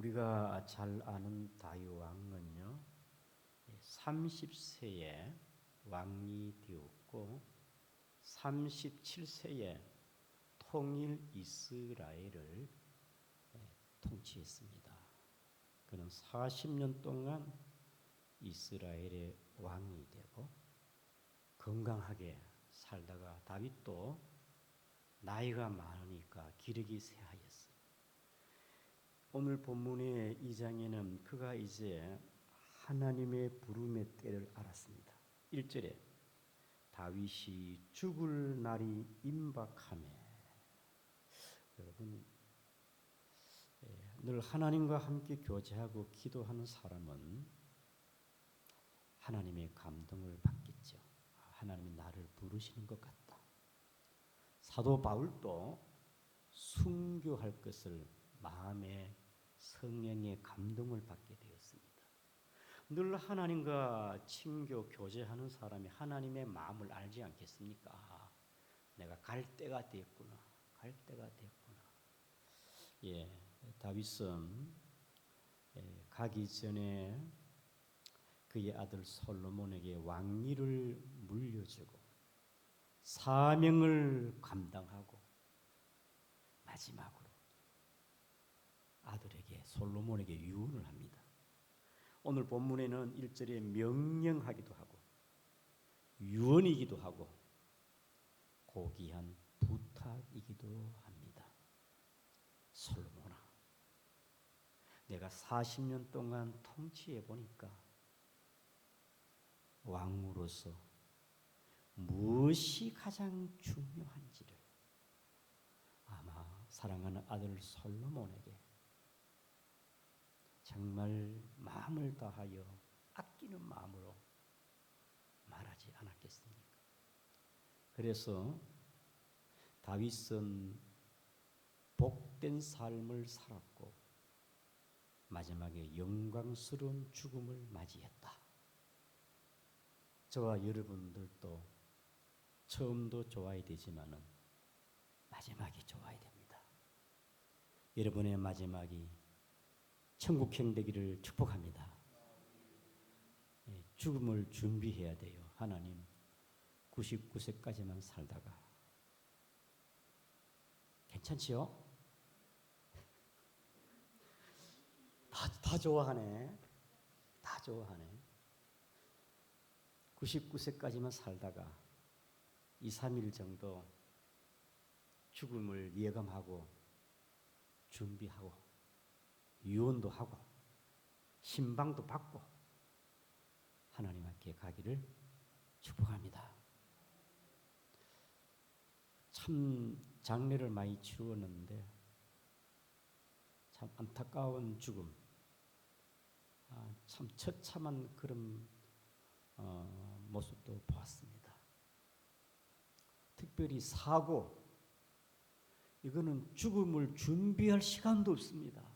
우리가 잘 아는 다윗 왕은요, 30세에 왕이 되었고 37세에 통일 이스라엘을 통치했습니다. 그는 40년 동안 이스라엘의 왕이 되고 건강하게 살다가 다윗도 나이가 많으니까 기력이 쇠하였어요. 오늘 본문의 2장에는 그가 이제 하나님의 부름의 때를 알았습니다. 1절에 다윗이 죽을 날이 임박하매. 여러분, 늘 하나님과 함께 교제하고 기도하는 사람은 하나님의 감동을 받겠죠. 하나님이 나를 부르시는 것 같다. 사도 바울도 순교할 것을 마음에 성령의 감동을 받게 되었습니다. 늘 하나님과 친교 교제하는 사람이 하나님의 마음을 알지 않겠습니까? 내가 갈 때가 됐구나. 갈 때가 됐구나. 다윗은 가기 전에 그의 아들 솔로몬에게 왕위를 물려주고 사명을 감당하고 마지막으로 아들에게 솔로몬에게 유언을 합니다. 오늘 본문에는 1절에 명령하기도 하고 유언이기도 하고 고귀한 부탁이기도 합니다. 솔로몬아, 내가 40년 동안 통치해 보니까 왕으로서 무엇이 가장 중요한지를 아마 사랑하는 아들 솔로몬에게 정말 마음을 다하여 아끼는 마음으로 말하지 않았겠습니까? 그래서 다윗은 복된 삶을 살았고 마지막에 영광스러운 죽음을 맞이했다. 저와 여러분들도 처음도 좋아야 되지만은 마지막이 좋아야 됩니다. 여러분의 마지막이 천국행 되기를 축복합니다. 죽음을 준비해야 돼요. 하나님 99세까지만 살다가 괜찮지요? 다 좋아하네. 다 좋아하네. 99세까지만 살다가 2, 3일 정도 죽음을 예감하고 준비하고 유언도 하고 신방도 받고 하나님 함께 가기를 축복합니다. 참 장례를 많이 치루었는데 참 안타까운 죽음, 참 처참한 그런 모습도 보았습니다. 특별히 사고, 이거는 죽음을 준비할 시간도 없습니다.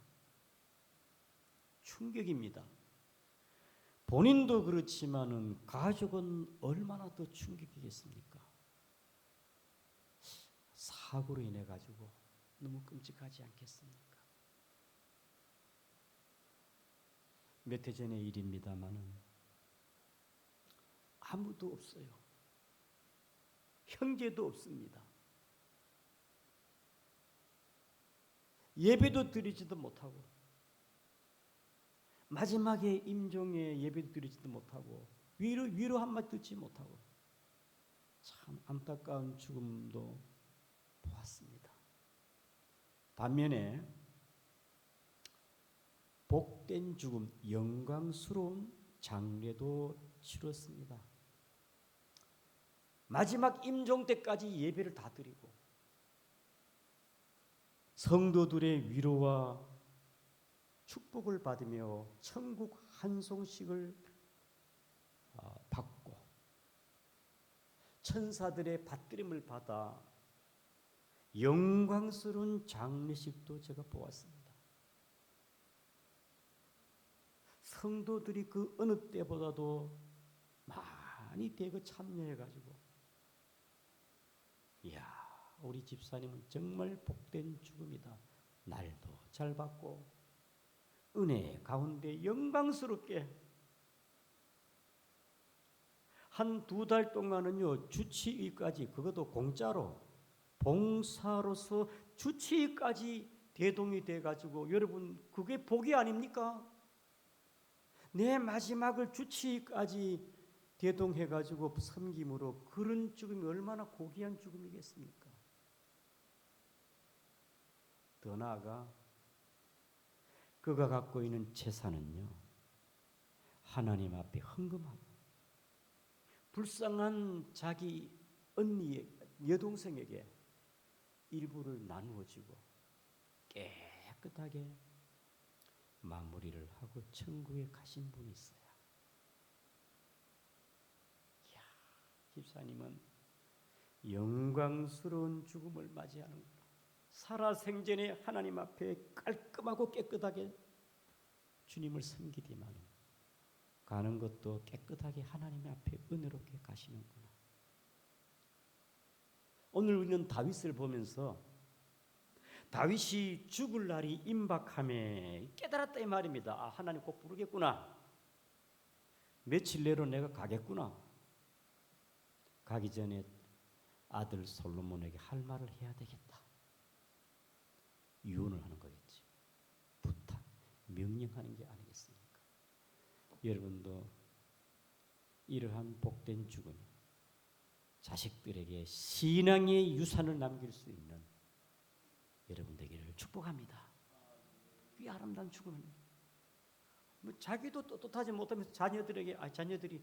충격입니다. 본인도 그렇지만은 가족은 얼마나 더 충격이겠습니까? 사고로 인해 가지고 너무 끔찍하지 않겠습니까? 몇 해 전의 일입니다마는 아무도 없어요. 형제도 없습니다. 예배도 드리지도 못하고 마지막에 임종에 예배도 드리지도 못하고 위로 한마디 듣지 못하고 참 안타까운 죽음도 보았습니다. 반면에 복된 죽음, 영광스러운 장례도 치렀습니다. 마지막 임종 때까지 예배를 다 드리고 성도들의 위로와 축복을 받으며 천국 한송식을 받고 천사들의 받들임을 받아 영광스러운 장례식도 제가 보았습니다. 성도들이 그 어느 때보다도 많이 대거 참여해가지고 이야, 우리 집사님은 정말 복된 죽음이다. 날도 잘 받고 은혜 가운데 영광스럽게 한 2달 동안은요 주치의까지 그것도 공짜로 봉사로서 주치의까지 대동이 돼가지고 여러분 그게 복이 아닙니까? 내 마지막을 주치의까지 대동해가지고 섬김으로 그런 죽음이 얼마나 고귀한 죽음이겠습니까? 더 나아가 그가 갖고 있는 재산은요 하나님 앞에 헌금하고 불쌍한 자기 언니 여동생에게 일부를 나누어 주고 깨끗하게 마무리를 하고 천국에 가신 분이 있어요. 이야, 집사님은 영광스러운 죽음을 맞이하는구나. 살아생전에 하나님 앞에 깔끔하고 깨끗하게 주님을 섬기지만 가는 것도 깨끗하게 하나님 앞에 은혜롭게 가시는구나. 오늘 우리는 다윗을 보면서 다윗이 죽을 날이 임박함에 깨달았다 이 말입니다. 아, 하나님 꼭 부르겠구나. 며칠 내로 내가 가겠구나. 가기 전에 아들 솔로몬에게 할 말을 해야 되겠다. 유언을 하는 거겠지. 부탁, 명령하는 게 아니겠습니까? 여러분도 이러한 복된 죽음, 자식들에게 신앙의 유산을 남길 수 있는 여러분 되기를 축복합니다. 이 아름다운 죽음입니다. 뭐 자기도 떳떳하지 못하면서 자녀들이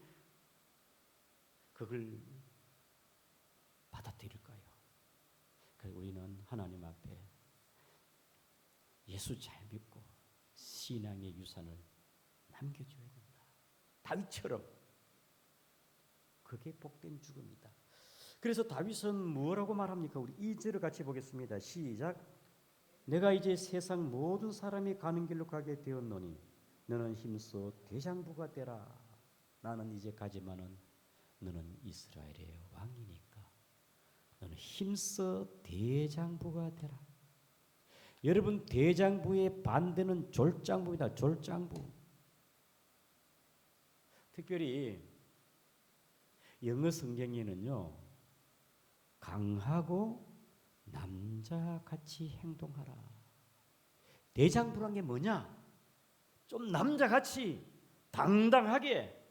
그걸 받아들일까요? 그래서 우리는 하나님 앞에 예수 잘 믿고 신앙의 유산을 남겨줘야 된다. 다윗처럼 그게 복된 죽음이다. 그래서 다윗은 뭐라고 말합니까? 우리 2절을 같이 보겠습니다. 시작. 내가 이제 세상 모든 사람이 가는 길로 가게 되었노니 너는 힘써 대장부가 되라. 나는 이제 가지만은 너는 이스라엘의 왕이니까 너는 힘써 대장부가 되라. 여러분 대장부의 반대는 졸장부입니다. 졸장부. 특별히 영어 성경에는요 강하고 남자같이 행동하라. 대장부란 게 뭐냐? 좀 남자같이 당당하게.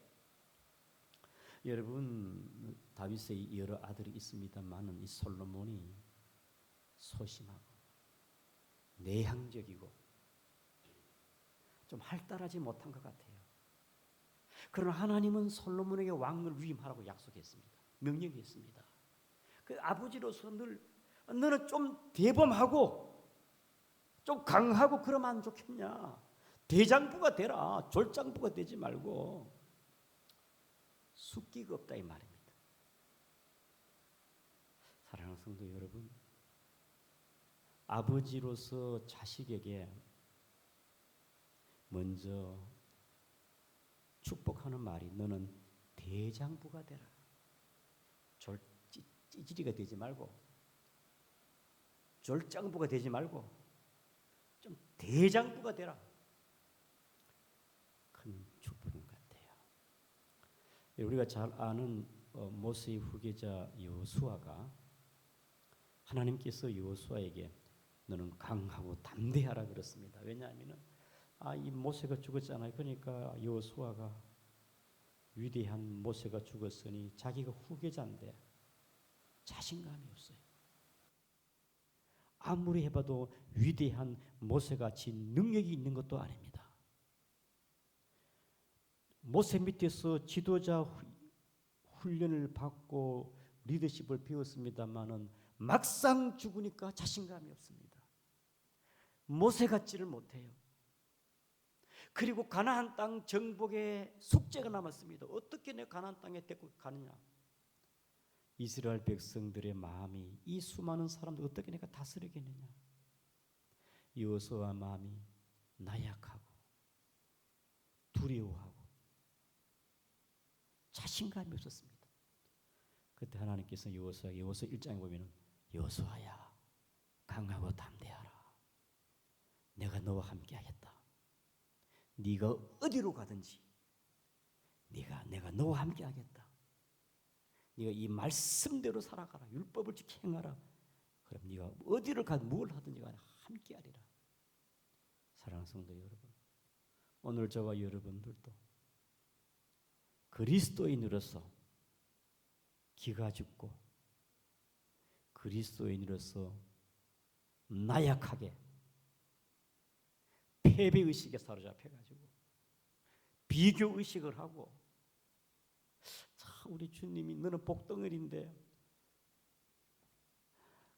여러분 다윗의 여러 아들이 있습니다만은 이 솔로몬이 소심하고 내향적이고 좀 할달하지 못한 것 같아요. 그러나 하나님은 솔로몬에게 왕을 위임하라고 약속했습니다. 명령했습니다. 그 아버지로서 너는 좀 대범하고 좀 강하고 그러면 안 좋겠냐? 대장부가 되라. 졸장부가 되지 말고 숙기가 없다 이 말입니다. 사랑하는 성도 여러분, 아버지로서 자식에게 먼저 축복하는 말이 너는 대장부가 되라. 찌질이가 되지 말고 졸장부가 되지 말고 좀 대장부가 되라. 큰 축복인 것 같아요. 우리가 잘 아는 모세의 후계자 여호수아가 하나님께서 여호수아에게 너는 강하고 담대하라 그랬습니다. 왜냐하면 이 모세가 죽었잖아요. 그러니까 여호수아가 위대한 모세가 죽었으니 자기가 후계자인데 자신감이 없어요. 아무리 해봐도 위대한 모세같이 능력이 있는 것도 아닙니다. 모세 밑에서 지도자 훈련을 받고 리더십을 배웠습니다마는 막상 죽으니까 자신감이 없습니다. 모세 같지를 못해요. 그리고 가나안 땅 정복의 숙제가 남았습니다. 어떻게 내 가나안 땅에 데리고 가느냐? 이스라엘 백성들의 마음이 이 수많은 사람들 어떻게 내가 다스리겠느냐? 여호수아 마음이 나약하고 두려워하고 자신감이 없었습니다. 그때 하나님께서 여호수아 1장에 보면은 여호수아야 강하고 담대하라. 내가 너와 함께 하겠다. 네가 어디로 가든지 내가 너와 함께 하겠다. 네가 이 말씀대로 살아가라. 율법을 지켜 행하라. 그럼 네가 어디를 가든 뭘 하든지 간에 함께 하리라. 사랑하는 성도 여러분, 오늘 저와 여러분들도 그리스도인으로서 기가 죽고 그리스도인으로서 나약하게 패배의식에 사로잡혀가지고 비교의식을 하고, 우리 주님이 너는 복덩어리인데,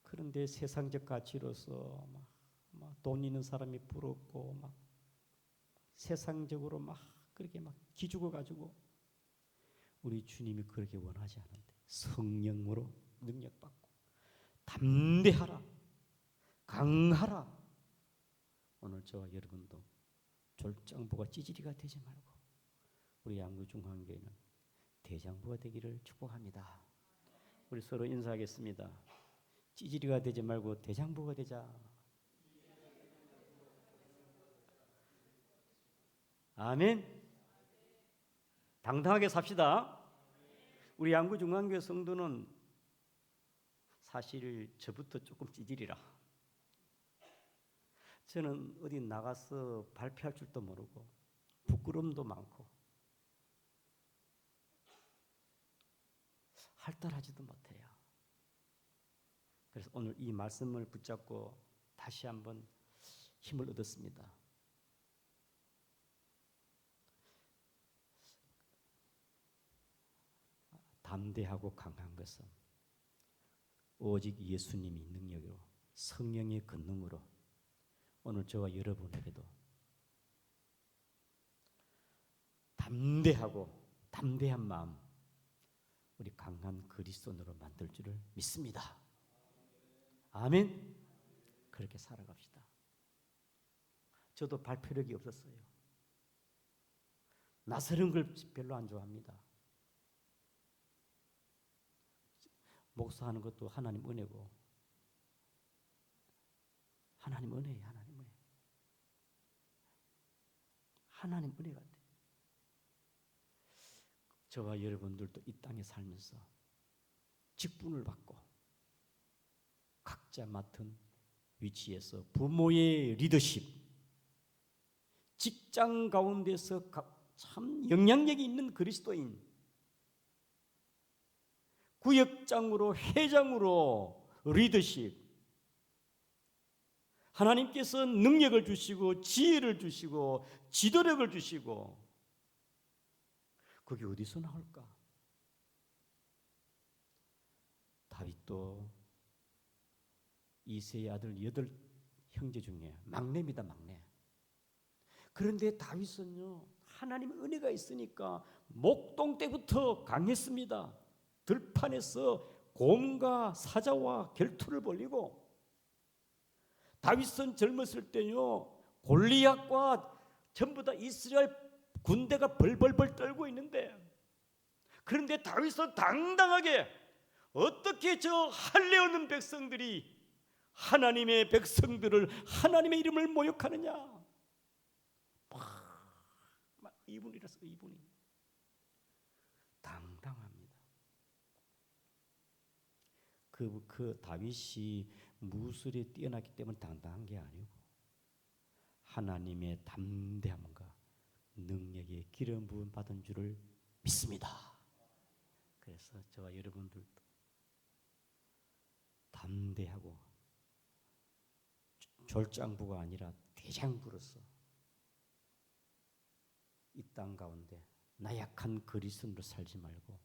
그런데 세상적 가치로서 돈 있는 사람이 부럽고 막 세상적으로 막 그렇게 막 기죽어 가지고, 우리 주님이 그렇게 원하지 않은데 성령으로 능력받고 담대하라, 강하라. 오늘 저와 여러분도 졸장부가 찌질이가 되지 말고 우리 양구중앙교회는 대장부가 되기를 축복합니다. 우리 서로 인사하겠습니다. 찌질이가 되지 말고 대장부가 되자. 아멘. 당당하게 삽시다. 우리 양구중앙교회 성도는 사실 저부터 조금 찌질이라. 저는 어디 나가서 발표할 줄도 모르고 부끄러움도 많고 할달하지도 못해요. 그래서 오늘 이 말씀을 붙잡고 다시 한번 힘을 얻었습니다. 담대하고 강한 것은 오직 예수님이 능력으로, 성령의 권능으로 오늘 저와 여러분에게도 담대한 마음, 우리 강한 그리스도인으로 만들 줄을 믿습니다. 아멘. 그렇게 살아갑시다. 저도 발표력이 없었어요. 나서는 걸 별로 안 좋아합니다. 목사하는 것도 하나님 은혜고, 하나님 은혜예요. 하나님 은혜 같아요. 저와 여러분들도 이 땅에 살면서 직분을 받고 각자 맡은 위치에서 부모의 리더십, 직장 가운데서 참 영향력이 있는 그리스도인, 구역장으로, 회장으로 리더십, 하나님께서 능력을 주시고 지혜를 주시고 지도력을 주시고, 그게 어디서 나올까? 다윗도 이새의 아들 8 형제 중에 막내입니다. 막내. 그런데 다윗은요, 하나님 은혜가 있으니까 목동 때부터 강했습니다. 들판에서 곰과 사자와 결투를 벌이고, 다윗은 젊었을 때요, 골리앗과 전부 다 이스라엘 군대가 벌벌벌 떨고 있는데, 그런데 다윗은 당당하게 어떻게 저 할례 없는 백성들이 하나님의 백성들을, 하나님의 이름을 모욕하느냐. 막 이분이라서 이분이 당당합니다. 그 다윗이 무술에 뛰어났기 때문에 당당한 게 아니고 하나님의 담대함과 능력의 기름 부음 받은 줄을 믿습니다. 그래서 저와 여러분들도 담대하고 졸장부가 아니라 대장부로서 이 땅 가운데 나약한 그리스도인으로 살지 말고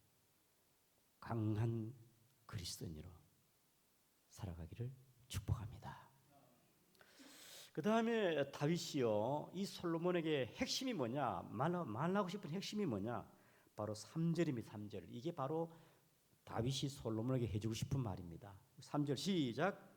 강한 그리스도인으로 살아가기를 축복합니다. 그 다음에 다윗이요, 이 솔로몬에게 핵심이 뭐냐, 말하고 싶은 핵심이 뭐냐, 바로 3절입니다. 3절. 이게 바로 다윗이 솔로몬에게 해주고 싶은 말입니다. 3절 시작.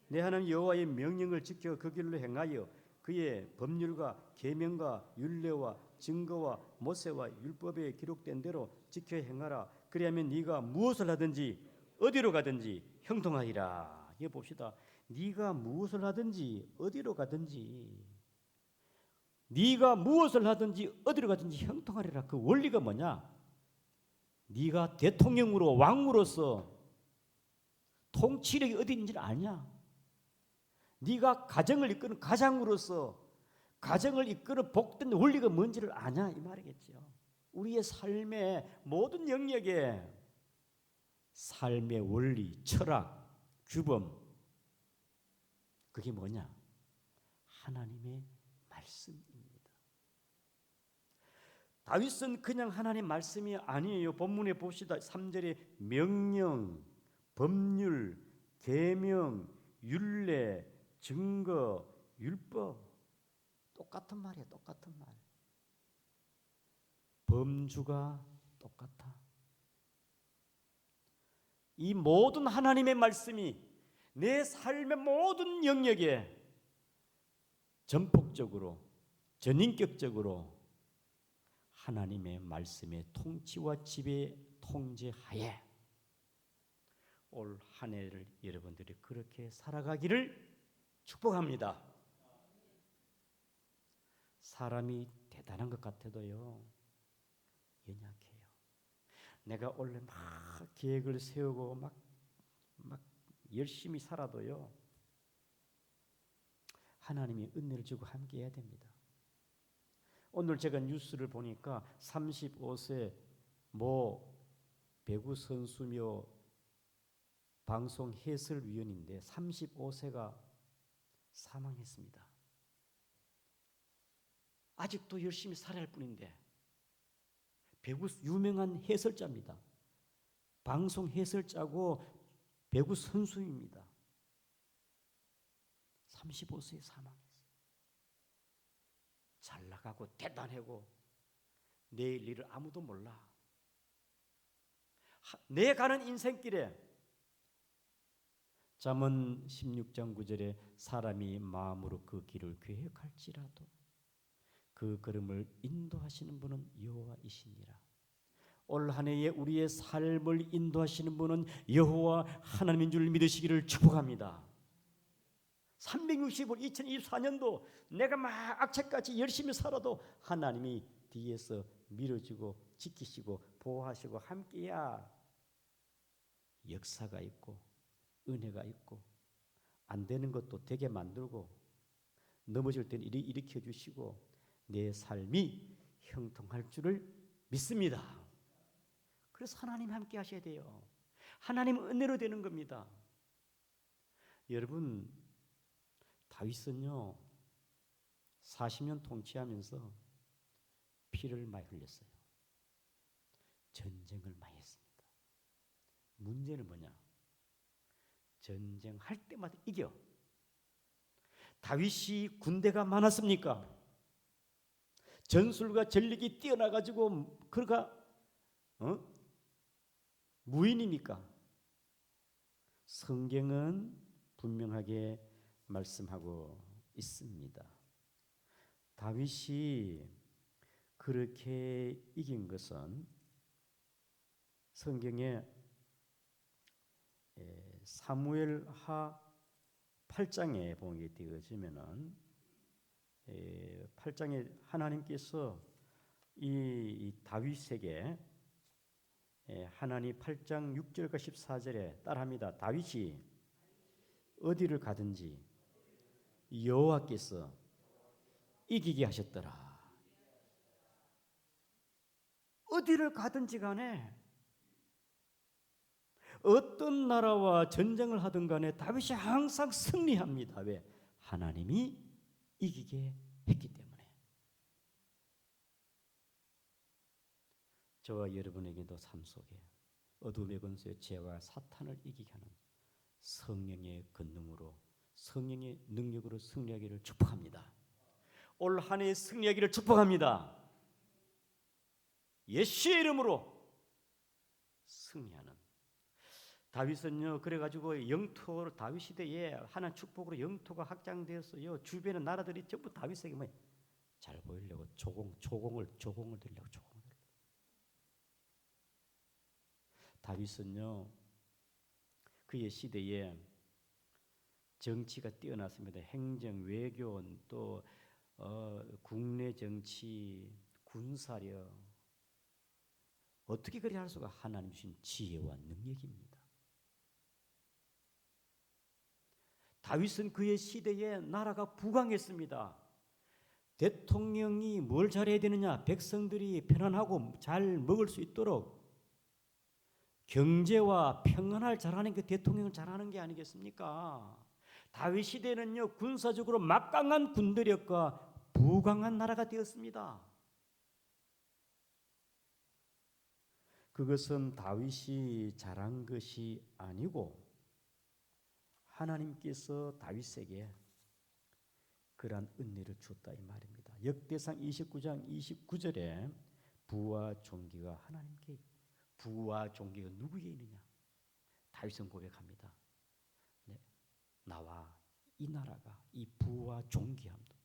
내 하나님 여호와의 명령을 지켜 그 길로 행하여 그의 법률과 계명과 율례와 증거와 모세와 율법에 기록된 대로 지켜 행하라. 그리하면 네가 무엇을 하든지 어디로 가든지 형통하리라. 이거 봅시다. 네가 무엇을 하든지 어디로 가든지 네가 무엇을 하든지 어디로 가든지 형통하리라. 그 원리가 뭐냐? 네가 대통령으로 왕으로서 통치력이 어디 있는지를 아냐? 네가 가정을 이끄는 가장으로서 가정을 이끄는 복된 원리가 뭔지를 아냐? 이 말이겠죠. 우리의 삶의 모든 영역에 삶의 원리, 철학, 규범, 그게 뭐냐? 하나님의 말씀입니다. 다윗은 그냥 하나님 말씀이 아니에요. 본문에 봅시다. 3절에 명령, 법률, 계명, 율례, 증거, 율법, 똑같은 말이에요. 똑같은 말. 범주가 똑같아. 이 모든 하나님의 말씀이 내 삶의 모든 영역에 전폭적으로, 전인격적으로 하나님의 말씀의 통치와 지배 통제하에 올 한 해를 여러분들이 그렇게 살아가기를 축복합니다. 사람이 대단한 것 같아도요, 연약해요. 내가 원래 막 계획을 세우고 막 열심히 살아도요, 하나님이 은혜를 주고 함께 해야 됩니다. 오늘 제가 뉴스를 보니까 35세 모 배구 선수며 방송 해설위원인데 35세가 사망했습니다. 아직도 열심히 살아야 할 뿐인데, 배구 유명한 해설자입니다. 방송 해설자고 배구 선수입니다. 35세에 사망했어요. 잘 나가고 대단하고 내일 일을 아무도 몰라. 내 가는 인생길에 잠언 16장 9절에 사람이 마음으로 그 길을 계획할지라도 그 걸음을 인도하시는 분은 여호와이시니라. 올 한 해에 우리의 삶을 인도하시는 분은 여호와 하나님인 줄 믿으시기를 축복합니다. 365일 2024년도 내가 막 악착같이 열심히 살아도 하나님이 뒤에서 밀어주고 지키시고 보호하시고 함께야 역사가 있고 은혜가 있고 안 되는 것도 되게 만들고 넘어질 때는 일으켜 주시고 내 삶이 형통할 줄을 믿습니다. 그래서 하나님 함께 하셔야 돼요. 하나님은 은혜로 되는 겁니다. 여러분, 다윗은요 40년 통치하면서 피를 많이 흘렸어요. 전쟁을 많이 했습니다. 문제는 뭐냐? 전쟁할 때마다 이겨. 다윗이 군대가 많았습니까? 전술과 전력이 뛰어나가지고 그가 무인입니까? 성경은 분명하게 말씀하고 있습니다. 다윗이 그렇게 이긴 것은 성경에 사무엘하 8장에 보게 되어지면은 8장에 하나님께서 이 다윗에게 하나님 8장 6절과 14절에 따라합니다. 다윗이 어디를 가든지 여호와께서 이기게 하셨더라. 어디를 가든지 간에 어떤 나라와 전쟁을 하든 간에 다윗이 항상 승리합니다. 왜? 하나님이 이기게 했기 때문에. 저와 여러분에게도 삶 속에 어둠의 권세 죄와 사탄을 이기게 하는 성령의 권능으로 성령의 능력으로 승리하기를 축복합니다. 올 한 해의 승리하기를 축복합니다. 예수의 이름으로 승리하는 다윗은요 그래가지고 영토 다윗 시대에 하나님 축복으로 영토가 확장되었어요. 주변의 나라들이 전부 다윗에게 뭐 잘 보이려고 조공을 들려고 다윗은요 그의 시대에 정치가 뛰어났습니다. 행정, 외교, 또 국내 정치, 군사력 어떻게 그리 할 수가 하나님 주신 지혜와 능력입니다. 다윗은 그의 시대에 나라가 부강했습니다. 대통령이 뭘 잘해야 되느냐? 백성들이 편안하고 잘 먹을 수 있도록 경제와 평안을 잘하는 게 대통령을 잘하는 게 아니겠습니까? 다윗 시대는요, 군사적으로 막강한 군대력과 부강한 나라가 되었습니다. 그것은 다윗이 잘한 것이 아니고 하나님께서 다윗에게 그러한 은혜를 주었다 이 말입니다. 역대상 29장 29절에 부와 존귀가 하나님께, 부와 존귀가 누구에게 있느냐? 다윗은 고백합니다. 네, 나와 이 나라가, 이 부와 존귀함도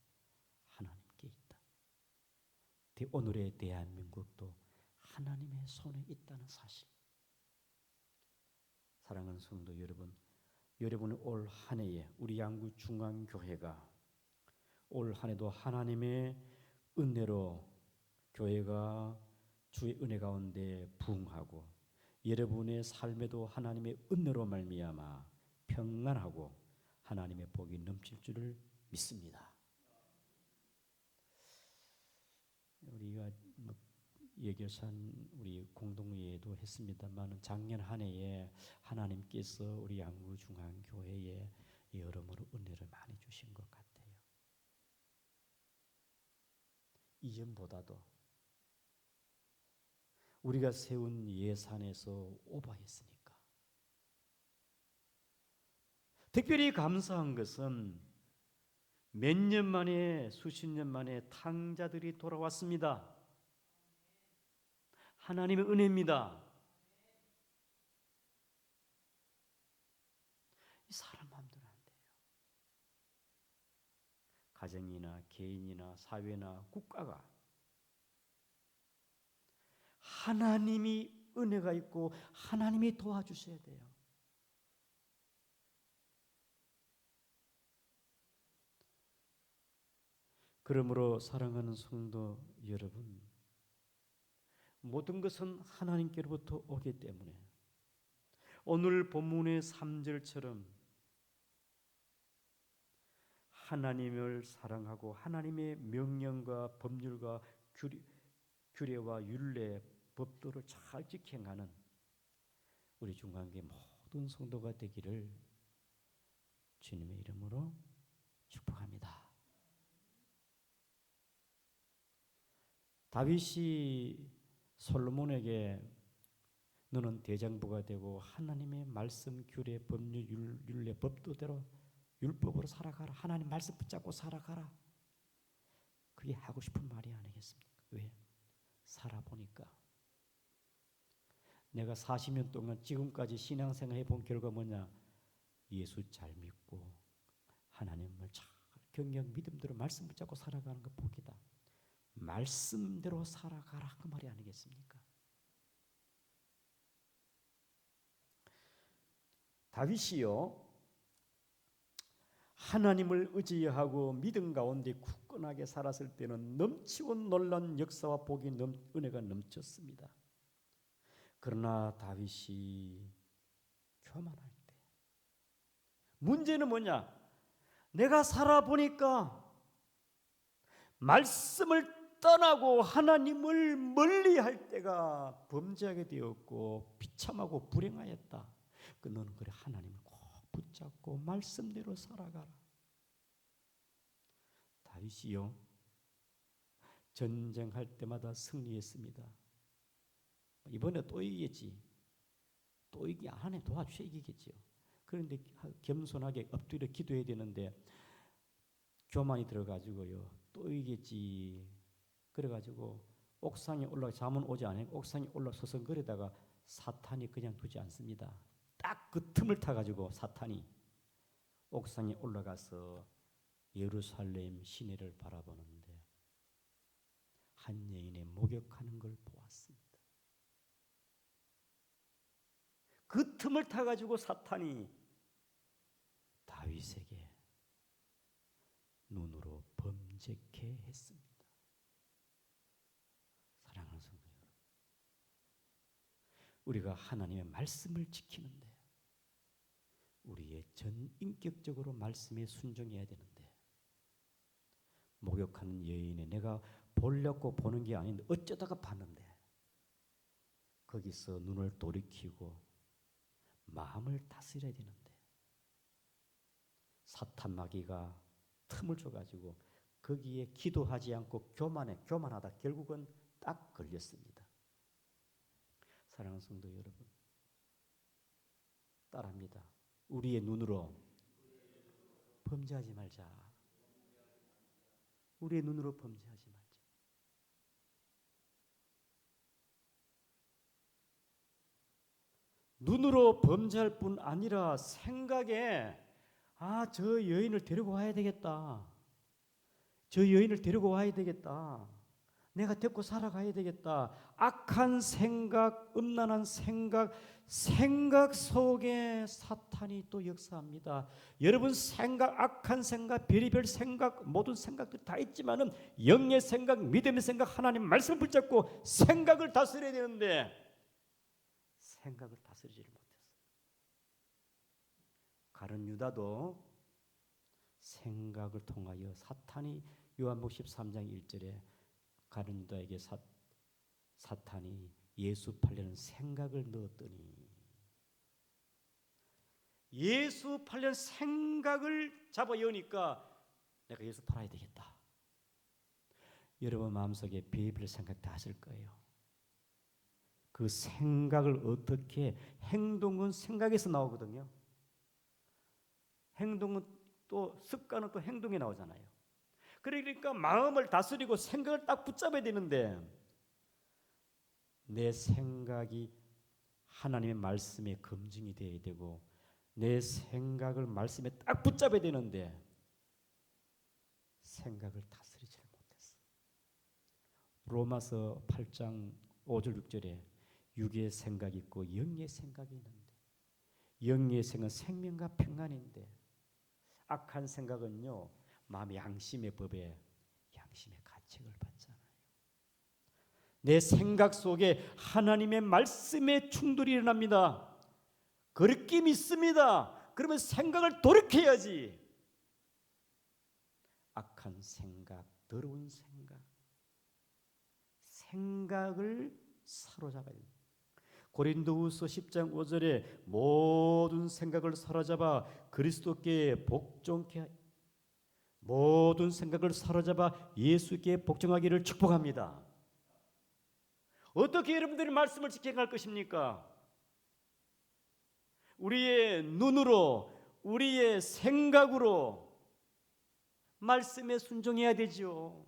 하나님께 있다. 오늘의 대한민국도 하나님의 손에 있다는 사실. 사랑하는 성도 여러분, 여러분은 올 한 해에 우리 양구 중앙교회가 올 한 해도 하나님의 은혜로 교회가 주의 은혜 가운데 부흥하고 여러분의 삶에도 하나님의 은혜로 말미암아 평안하고 하나님의 복이 넘칠 줄을 믿습니다. 우리가 예결산 우리 공동회의도 했습니다만 작년 한 해에 하나님께서 우리 양구 중앙교회에 여러모로 은혜를 많이 주신 것 같아요. 이전보다도 우리가 세운 예산에서 오버했으니까. 특별히 감사한 것은 몇 년 만에, 수십 년 만에 탕자들이 돌아왔습니다. 하나님의 은혜입니다. 이 사람 마음대로 안 돼요. 가정이나 개인이나 사회나 국가가 하나님이 은혜가 있고 하나님이 도와주셔야 돼요. 그러므로 사랑하는 성도 여러분, 모든 것은 하나님께로부터 오기 때문에 오늘 본문의 3절처럼 하나님을 사랑하고 하나님의 명령과 법률과 규례와 율례, 법도를 잘 지켜가는 우리 중앙교회 모든 성도가 되기를 주님의 이름으로 축복합니다. 다윗이 솔로몬에게 너는 대장부가 되고 하나님의 말씀, 규례, 법률, 율례, 법도대로 율법으로 살아가라. 하나님 말씀 붙잡고 살아가라. 그게 하고 싶은 말이 아니겠습니까? 왜? 살아보니까 내가 40년 동안 지금까지 신앙생활 해본 결과 뭐냐? 예수 잘 믿고 하나님을 잘 경영 믿음대로 말씀 붙잡고 살아가는 것 복이다. 말씀대로 살아가라 그 말이 아니겠습니까? 다윗이요 하나님을 의지하고 믿음 가운데 굳건하게 살았을 때는 넘치고 놀란 역사와 복이 은혜가 넘쳤습니다. 그러나 다윗이 교만할 때 문제는 뭐냐? 내가 살아보니까 말씀을 떠나고 하나님을 멀리할 때가 범죄하게 되었고 비참하고 불행하였다. 너는 그래 하나님을 꼭 붙잡고 말씀대로 살아가라. 다윗이요 전쟁할 때마다 승리했습니다. 이번에 또 이기겠지. 또 이기 안에 도와주셔야 이기겠지요. 그런데 겸손하게 엎드려 기도해야 되는데 교만이 들어가지고요 또 이기겠지. 그래가지고 옥상에 올라 잠은 오지 않아요. 옥상에 올라 서성거리다가 사탄이 그냥 두지 않습니다. 딱 그 틈을 타가지고 사탄이 옥상에 올라가서 예루살렘 시내를 바라보는데 한 여인의 목욕하는 걸 보았습니다. 그 틈을 타가지고 사탄이 다윗에게 눈으로 범죄하게 정직해 했습니다. 사랑하는 성도 여러분, 우리가 하나님의 말씀을 지키는데 우리의 전 인격적으로 말씀에 순종해야 되는데, 목욕하는 여인에 내가 보려고 보는 게 아닌데 어쩌다가 봤는데 거기서 눈을 돌이키고 마음을 다스려야 되는데 사탄 마귀가 틈을 줘가지고 거기에 기도하지 않고 교만하다 결국은 딱 걸렸습니다. 사랑하는 성도 여러분, 따라합니다. 우리의 눈으로 범죄하지 말자. 우리의 눈으로 범죄하지 말자. 눈으로 범죄할 뿐 아니라 생각에 저 여인을 데리고 와야 되겠다. 저 여인을 데리고 와야 되겠다. 내가 데리고 살아가야 되겠다. 악한 생각, 음란한 생각 속에 사탄이 또 역사합니다. 여러분 악한 생각, 별의별 생각, 모든 생각들이 다 있지만은 영의 생각, 믿음의 생각, 하나님 말씀을 붙잡고 생각을 다스려야 되는데 생각을 다스리지를 못했어요. 가룟 유다도 생각을 통하여 사탄이 요한복음 13장 1절에 가룟 유다에게 사탄이 예수 팔려는 생각을 넣었더니 예수 팔려는 생각을 잡아 여니까 내가 예수 팔아야 되겠다. 여러분 마음속에 별의별 생각 다 하실 거예요. 그 생각을 어떻게, 행동은 생각에서 나오거든요. 행동은 또 습관은 또 행동에 나오잖아요. 그러니까 마음을 다스리고 생각을 딱 붙잡아야 되는데 내 생각이 하나님의 말씀에 검증이 되어야 되고 내 생각을 말씀에 딱 붙잡아야 되는데 생각을 다스리지를 못했어. 로마서 8장 5절 6절에 육의 생각이 있고 영의 생각이 있는데 영의 생각은 생명과 평안인데 악한 생각은요 마음의 양심의 법에 양심의 가책을 받잖아요. 내 생각 속에 하나님의 말씀에 충돌이 일어납니다. 그렇게 믿습니다. 그러면 생각을 돌이켜야지. 악한 생각, 더러운 생각을 사로잡아야 됩니다. 고린도후서 10장 5절에 모든 생각을 사로잡아 그리스도께 복종케 모든 생각을 사로잡아 예수께 복종하기를 축복합니다. 어떻게 여러분들이 말씀을 지켜갈 것입니까? 우리의 눈으로, 우리의 생각으로 말씀에 순종해야 되죠.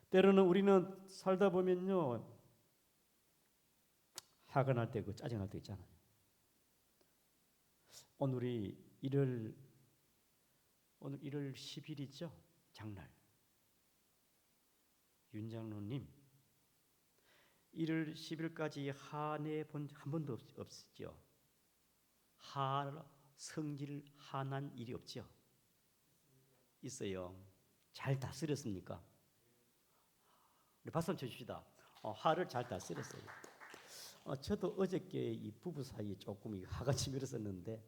때로는 우리는 살다 보면요 화가 날 때, 짜증날 때 있잖아요. 오늘 1월 10일이죠. 장날. 윤 장로님 1월 10일까지 한해 본 한 번도 없었죠. 성질 한한 일이 없죠. 있어요. 잘 다스렸습니까? 박수 한번 쳐줍시다. 화를 잘 다스렸어요. 저도 어저께 이 부부 사이에 조금 화가 치밀었었는데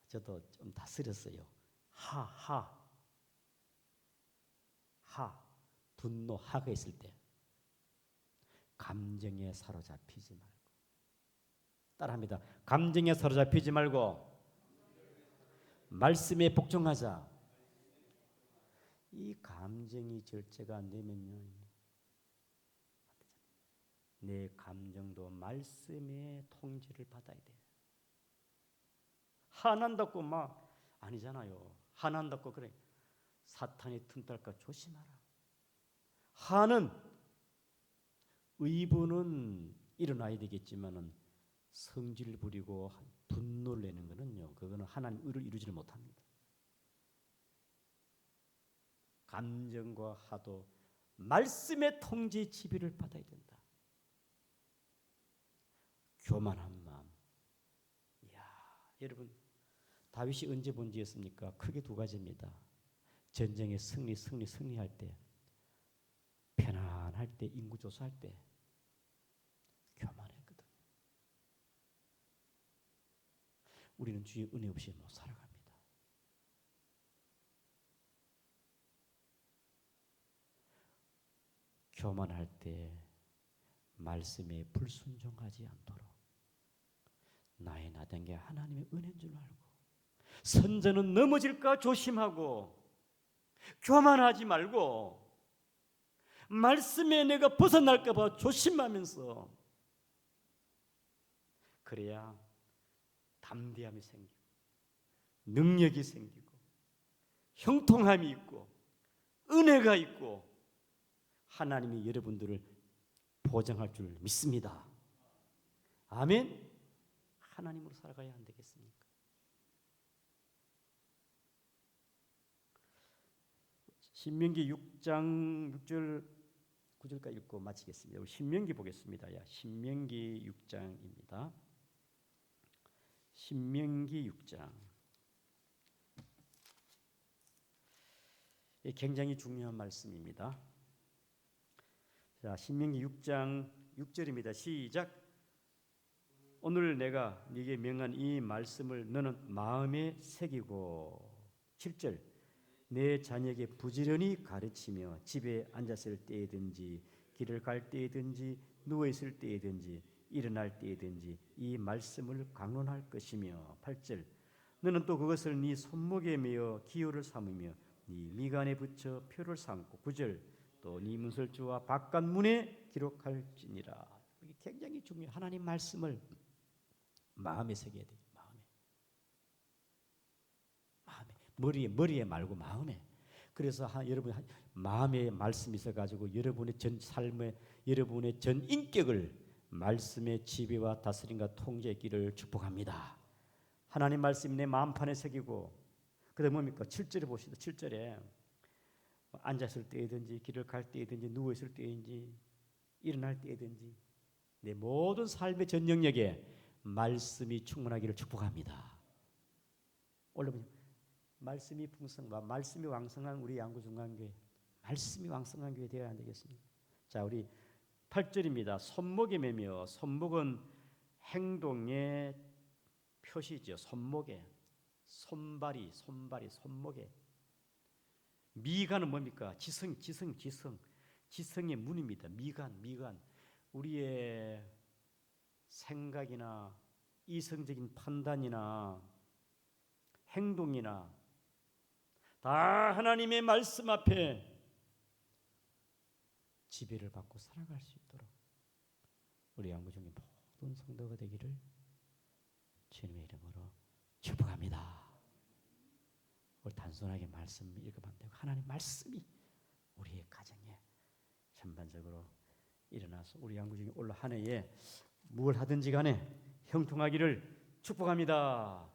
저도 좀 다스렸어요. 분노, 화가 있을 때 감정에 사로잡히지 말고, 따라합니다. 감정에 사로잡히지 말고 말씀에 복종하자. 이 감정이 절제가 안 되면요 내 감정도 말씀의 통제를 받아야 돼. 화난다고 막 아니잖아요. 화난다고 그래 사탄이 틈탈까 조심하라. 화는 의분은 일어나야 되겠지만은 성질 부리고 분노를 내는 거는요 그거는 하나님 의를 이루지를 못합니다. 감정과 화도 말씀의 통제 지배를 받아야 된다. 교만한 마음. 이야, 여러분 다윗이 언제 번지였습니까? 크게 두 가지입니다. 전쟁의 승리할 때, 편안할 때, 인구 조사할 때 교만했거든. 우리는 주의 은혜 없이 못 살아갑니다. 교만할 때 말씀에 불순종하지 않도록 나의 나된 게 하나님의 은혜인 줄 알고 선자는 넘어질까 조심하고 교만하지 말고 말씀에 내가 벗어날까 봐 조심하면서 그래야 담대함이 생기고 능력이 생기고 형통함이 있고 은혜가 있고 하나님이 여러분들을 보장할 줄 믿습니다. 아멘. 하나님으로 살아가야 안 되겠습니까? 신명기 6장 6절 9절까지 읽고 마치겠습니다. 우리 신명기 보겠습니다. 신명기 6장입니다. 신명기 6장. 굉장히 중요한 말씀입니다. 자, 신명기 6장 6절입니다. 시작. 오늘 내가 네게 명한 이 말씀을 너는 마음에 새기고 7절 내 자녀에게 부지런히 가르치며 집에 앉았을 때이든지 길을 갈 때이든지 누워 있을 때이든지 일어날 때이든지 이 말씀을 강론할 것이며 8절 너는 또 그것을 네 손목에 메어 기호를 삼으며 네 미간에 붙여 표를 삼고 9절 또 네 문설주와 바깥문에 기록할지니라. 이게 굉장히 중요해요. 하나님 말씀을 마음에 새겨야 돼요. 마음에 머리에 말고 마음에. 그래서 여러분 마음에 말씀이 있어가지고 여러분의 전 삶에 여러분의 전 인격을 말씀의 지배와 다스림과 통제했기를 축복합니다. 하나님 말씀이 내 마음판에 새기고 그다음 뭡니까? 7절에 보시다. 7절에 앉았을 때이든지 길을 갈 때이든지 누워 있을 때인지 일어날 때이든지 내 모든 삶의 전 영역에 말씀이 충만하기를 축복합니다. 올라보세요. 말씀이 말씀이 왕성한 우리 양구중간교회, 말씀이 왕성한 교회 되어야 안 되겠습니까? 자, 우리 8절입니다. 손목에 매며 손목은 행동의 표시죠. 손목에 손발이 손목에 미간은 뭡니까? 지성의 문입니다. 미간 우리의 생각이나 이성적인 판단이나 행동이나 다 하나님의 말씀 앞에 지배를 받고 살아갈 수 있도록 우리 양구중의 모든 성도가 되기를 주님의 이름으로 축복합니다. 우리 단순하게 말씀 읽으면 안 되고 하나님 말씀이 우리의 가정에 전반적으로 일어나서 우리 양구중에 올라 한 해에 무엇을 하든지 간에 형통하기를 축복합니다.